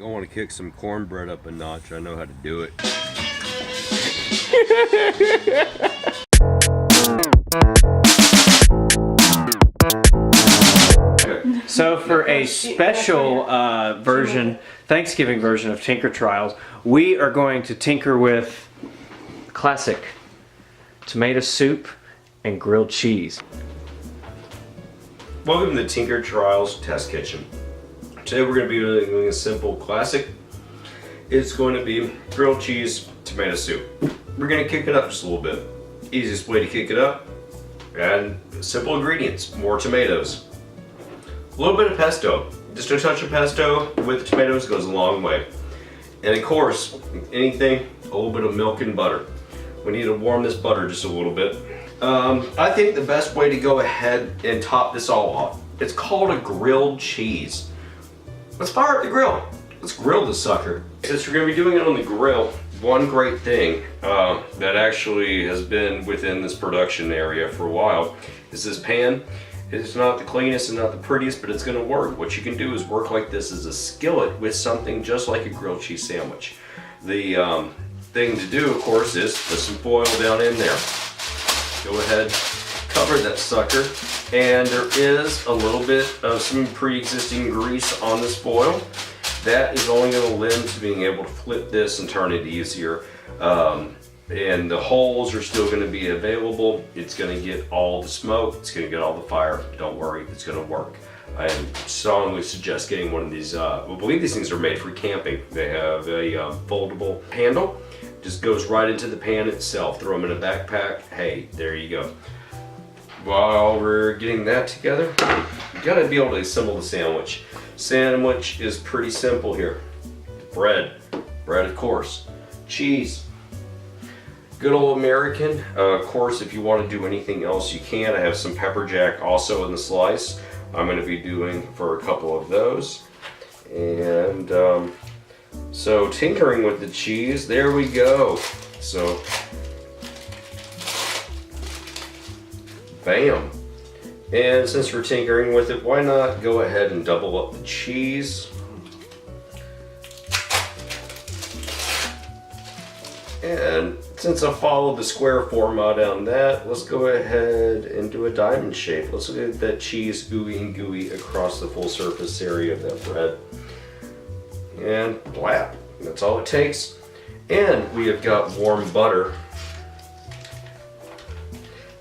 You want to kick some cornbread up a notch, I know how to do it. So for a special Thanksgiving version of Tinker Trials, we are going to tinker with classic tomato soup and grilled cheese. Welcome to the Tinker Trials Test Kitchen. Today we're going to be doing a simple classic. It's going to be grilled cheese tomato soup. We're going to kick it up just a little bit. Easiest way to kick it up, add simple ingredients, more tomatoes. A little bit of pesto. Just a touch of pesto with the tomatoes goes a long way. And of course, anything, a little bit of milk and butter. We need to warm this butter just a little bit. I think the best way to go ahead and top this all off, it's called a grilled cheese. Let's fire up the grill. Let's grill this sucker. Since we're going to be doing it on the grill, one great thing that actually has been within this production area for a while is this pan. It's not the cleanest and not the prettiest, but it's going to work. What you can do is work like this as a skillet with something just like a grilled cheese sandwich. The thing to do, of course, is put some foil down in there. Go ahead, cover that sucker, and there is a little bit of some pre-existing grease on this foil. That is only going to lend to being able to flip this and turn it easier. And the holes are still going to be available. It's going to get all the smoke, it's going to get all the fire. Don't worry, it's going to work. I strongly suggest getting one of these. I believe these things are made for camping. They have a foldable handle. Just goes right into the pan itself. Throw them in a backpack. Hey, there you go. While we're getting that together, you got to be able to assemble the sandwich. Sandwich is pretty simple here. Bread, of course. Cheese. Good old American. Of course, if you want to do anything else, you can. I have some pepper jack also in the slice. I'm going to be doing for a couple of those. And so tinkering with the cheese, there we go. So, bam. And since we're tinkering with it, why not go ahead and double up the cheese. And since I followed the square format on that, let's go ahead and do a diamond shape. Let's get that cheese ooey and gooey across the full surface area of that bread. And blap, that's all it takes. And we have got warm butter.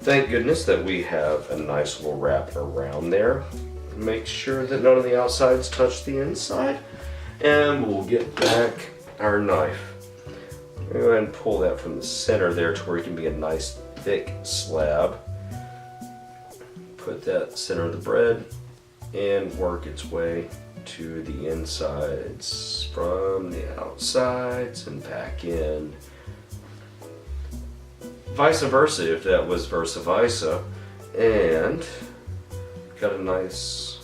Thank goodness that we have a nice little wrap around there. Make sure that none of the outsides touch the inside. And we'll get back our knife. Go ahead and pull that from the center there to where it can be a nice thick slab. Put that center of the bread and work its way to the insides from the outsides and back in. Vice versa if that was versa versa. And got a nice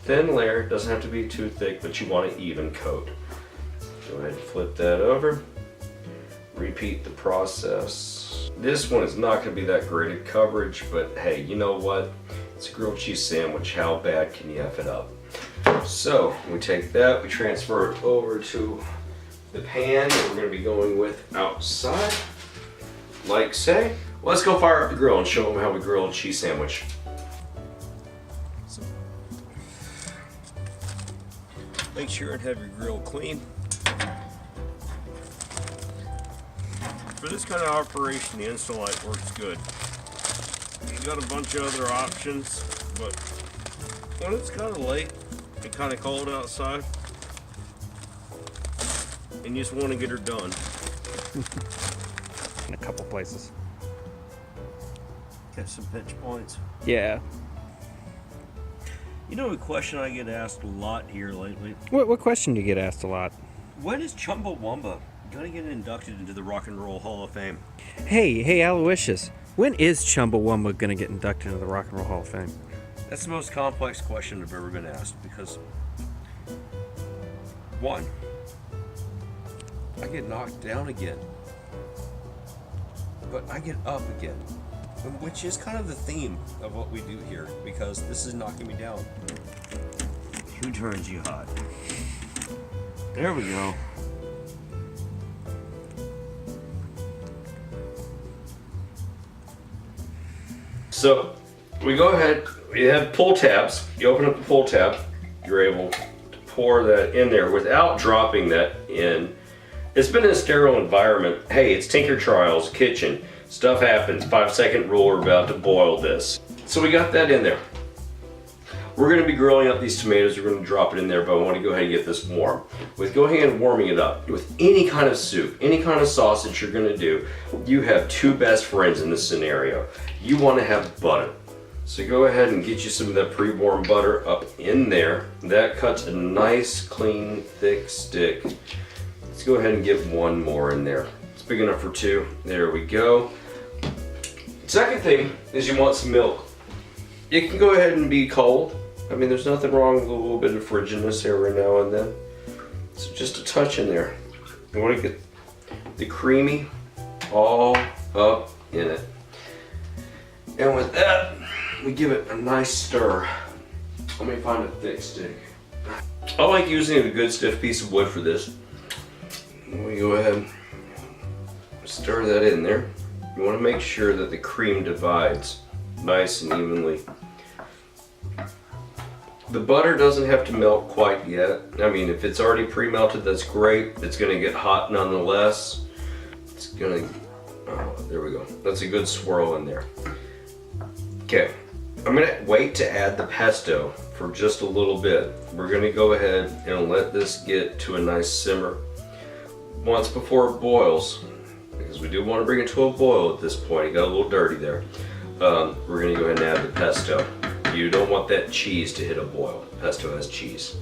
thin layer. It doesn't have to be too thick, but you want an even coat. Go ahead and flip that over. Repeat the process. This one is not going to be that great at coverage, but hey, you know what? It's a grilled cheese sandwich. How bad can you F it up? So we take that, we transfer it over to the pan that we're going to be going with outside. Like say, let's go fire up the grill and show them how we grill a cheese sandwich. Make sure and have your grill clean. For this kind of operation, the Instalight works good. You got a bunch of other options, but when it's kind of late and kind of cold outside, and you just want to get her done. In a couple places. Catch some pinch points. Yeah. You know a question I get asked a lot here lately? What question do you get asked a lot? When is Chumbawamba gonna get inducted into the Rock and Roll Hall of Fame? Hey, Aloysius. When is Chumbawamba gonna get inducted into the Rock and Roll Hall of Fame? That's the most complex question I've ever been asked because, one, I get knocked down again, but I get up again, which is kind of the theme of what we do here because this is knocking me down. Who turns you hot? There we go. So we go ahead, we have pull tabs. You open up the pull tab, you're able to pour that in there without dropping that in. It's been in a sterile environment. Hey, it's Tinker Trials kitchen. Stuff happens. 5-second rule, we're about to boil this. So we got that in there. We're gonna be grilling up these tomatoes. We're gonna drop it in there, but I wanna go ahead and get this warm. With going ahead and warming it up, with any kind of soup, any kind of sausage you're gonna do, you have two best friends in this scenario. You wanna have butter. So go ahead and get you some of that pre-warmed butter up in there. That cuts a nice, clean, thick stick. Let's go ahead and get one more in there. It's big enough for two. There we go. Second thing is you want some milk. It can go ahead and be cold. I mean, there's nothing wrong with a little bit of frigidness every now and then. So just a touch in there. You want to get the creamy all up in it. And with that, we give it a nice stir. Let me find a thick stick. I like using a good stiff piece of wood for this. We go ahead and stir that in there. You want to make sure that the cream divides nice and evenly. The butter doesn't have to melt quite yet. I mean, if it's already pre-melted, that's great. It's going to get hot nonetheless. It's going to, oh, there we go. That's a good swirl in there. Okay, I'm going to wait to add the pesto for just a little bit. We're going to go ahead and let this get to a nice simmer. Once before it boils, because we do want to bring it to a boil at this point. It got a little dirty there. We're going to go ahead and add the pesto. You don't want that cheese to hit a boil. Pesto has cheese.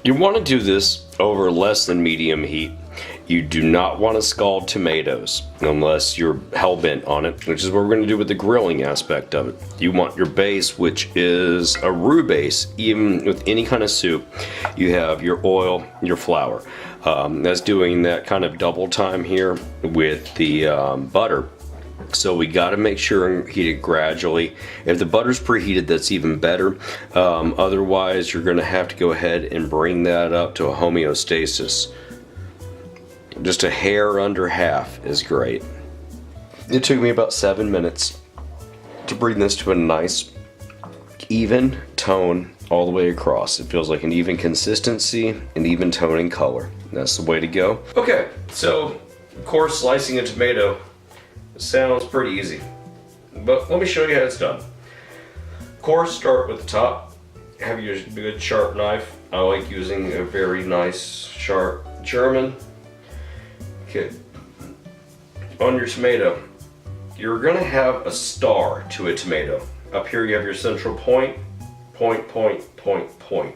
You want to do this over less than medium heat. You do not want to scald tomatoes unless you're hell-bent on it, which is what we're going to do with the grilling aspect of it. You want your base, which is a roux base. Even with any kind of soup, you have your oil, your flour. That's doing that kind of double time here with the butter. So we got to make sure and heat it gradually. If the butter's preheated, that's even better. Otherwise, you're going to have to go ahead and bring that up to a homeostasis. Just a hair under half is great. It took me about 7 minutes to bring this to a nice, even tone all the way across. It feels like an even consistency, an even tone and color. That's the way to go. Okay, so of course slicing a tomato sounds pretty easy, but let me show you how it's done. Of course, start with the top. Have your good sharp knife. I like using a very nice sharp German. Okay. On your tomato, you're gonna have a star to a tomato. Up here you have your central point, point, point, point, point.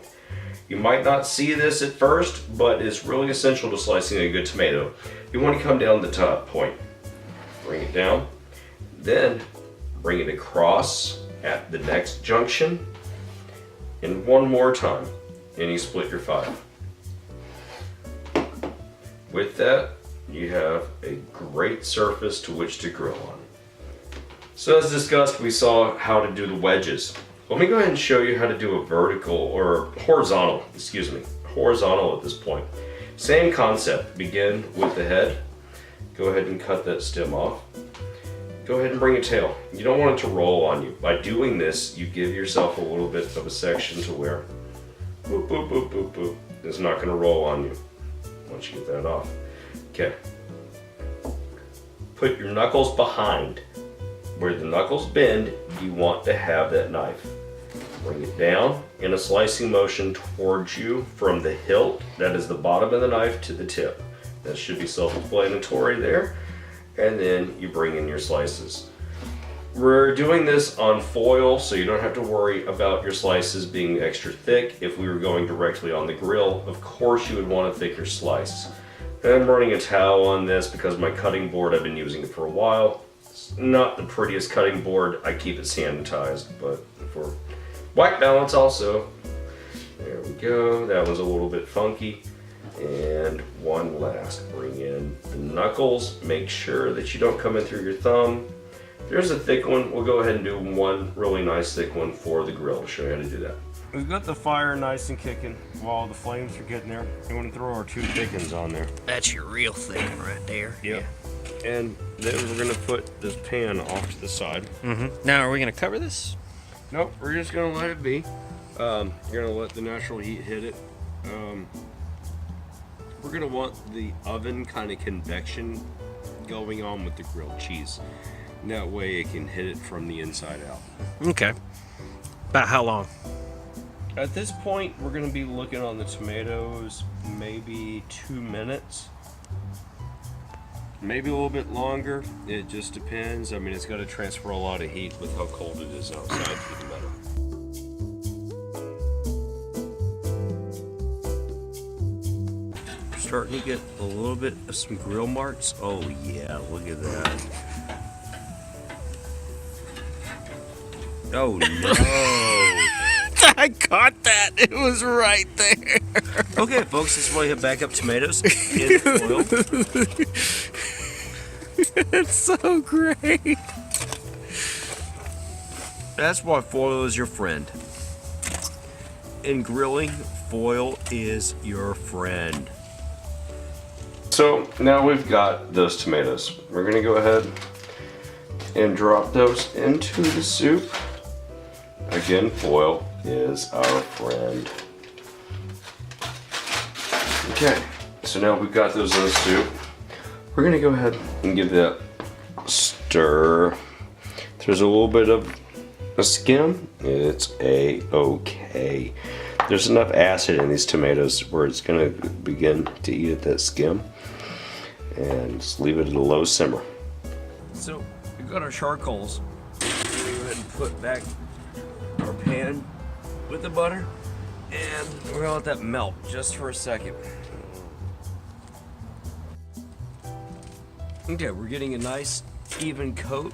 You might not see this at first, but it's really essential to slicing a good tomato. You want to come down the top point. Bring it down, then bring it across at the next junction, and one more time, and you split your 5. With that, you have a great surface to which to grill on. So as discussed, we saw how to do the wedges. Let me go ahead and show you how to do a vertical, or horizontal, excuse me, horizontal at this point. Same concept, begin with the head. Go ahead and cut that stem off. Go ahead and bring a tail. You don't want it to roll on you. By doing this, you give yourself a little bit of a section to where, boop, boop, boop, boop, boop. It's not gonna roll on you once you get that off. Okay. Put your knuckles behind. Where the knuckles bend, you want to have that knife. Bring it down in a slicing motion towards you from the hilt, that is the bottom of the knife, to the tip. That should be self-explanatory there. And then you bring in your slices. We're doing this on foil, so you don't have to worry about your slices being extra thick. If we were going directly on the grill, of course you would want a thicker slice. I'm running a towel on this because my cutting board, I've been using it for a while. It's not the prettiest cutting board. I keep it sanitized, but for white balance also. There we go. That was a little bit funky. And one last, bring in the knuckles. Make sure that you don't come in through your thumb. There's a thick one. We'll go ahead and do one really nice thick one for the grill to show you how to do that. We've got the fire nice and kicking while the flames are getting there. We want to throw our 2 thickens on there. That's your real thick one right there. Yep. Yeah. And then we're gonna put this pan off to the side. Now, are we gonna cover this? Nope, we're just gonna let it be. You're gonna let the natural heat hit it. We're gonna want the oven kind of convection going on with the grilled cheese. And that way it can hit it from the inside out. Okay. About how long? At this point, we're gonna be looking on the tomatoes maybe 2 minutes. Maybe a little bit longer. It just depends. I mean, it's got to transfer a lot of heat with how cold it is outside to the metal. Starting to get a little bit of some grill marks. Oh yeah, look at that. Oh no. I caught that. It was right there. Okay, folks, this is why you have backup tomatoes in foil. It's so great. That's why foil is your friend. In grilling, foil is your friend. So now we've got those tomatoes. We're gonna go ahead and drop those into the soup. Again, foil is our friend. Okay, so now we've got those in the soup. We're gonna go ahead and give that a stir. There's a little bit of a skim. It's a-okay. There's enough acid in these tomatoes where it's gonna begin to eat at that skim. And just leave it at a low simmer. So we've got our charcoals. Go ahead and put back our pan with the butter. And we're gonna let that melt just for a second. Okay, we're getting a nice even coat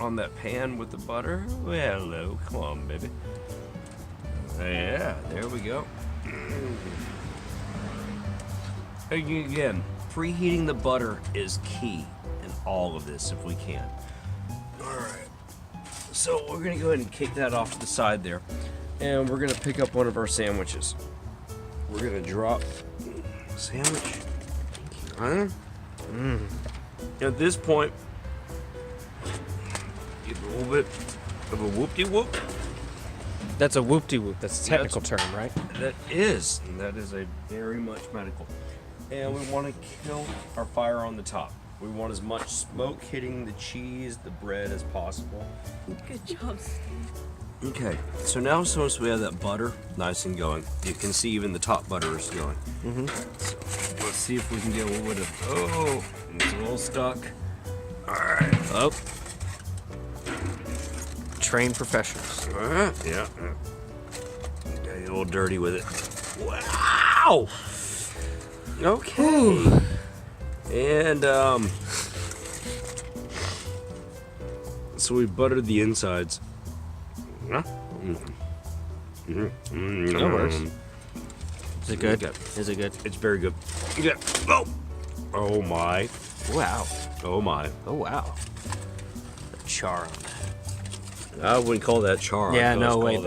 on that pan with the butter. Well, hello, come on, baby. Yeah, there we go. Again, preheating the butter is key in all of this if we can. Alright, so we're gonna go ahead and kick that off to the side there. And we're gonna pick up one of our sandwiches. We're gonna drop sandwich. At this point, get a little bit of a whoop-de-whoop. That's a whoop-de-whoop. That's a technical term, right? That is a very much medical. And we want to kill our fire on the top. We want as much smoke hitting the cheese, the bread as possible. Good job, Steve. Okay, so now since we have that butter nice and going, you can see even the top butter is going. So let's see if we can get a little bit of, oh, it's a little stuck. All right. Oh. Trained professionals. Yeah. Got a little dirty with it. Wow. Okay. Ooh. And so we buttered the insides. Huh? No worries. Is it good? Is it good? It's very good. Yeah. Oh. Oh my. Wow. Oh my. Oh wow. The char on that. I wouldn't call that char. Yeah, no wait.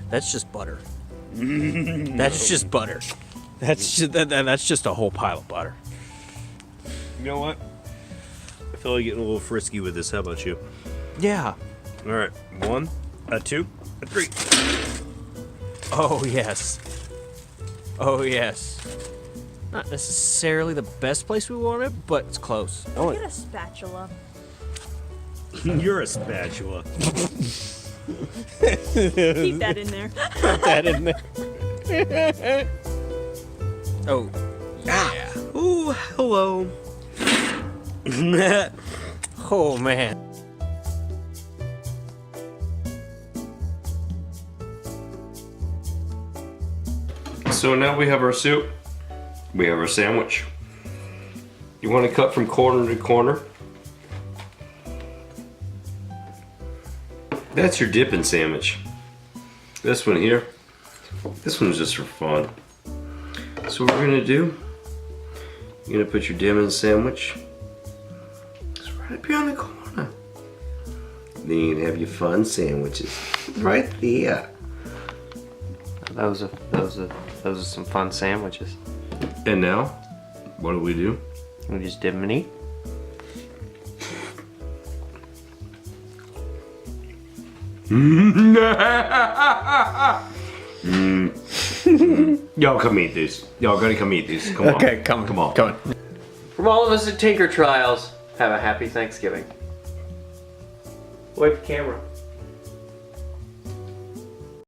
That's just butter. That's just butter. That's just a whole pile of butter. You know what? I feel like getting a little frisky with this. How about you? Yeah. All right. 1, 2, 3. Oh yes. Oh yes. Not necessarily the best place we want it, but it's close. Get a spatula. You're a spatula. Keep that in there. Put that in there. Oh. Yeah. Ooh, hello. Oh man. So now we have our soup. We have our sandwich. You want to cut from corner to corner. That's your dipping sandwich. This one here, this one's just for fun. So what we're gonna do, you're gonna put your dipping sandwich. It's right up here on the corner. Then you can have your fun sandwiches right there. Those are some fun sandwiches. And now, what do? We just dip them and eat. Y'all come eat this. Y'all gotta come eat this. Come on. Okay, Come on. Come on. From all of us at Tinker Trials, have a happy Thanksgiving. Wave the camera.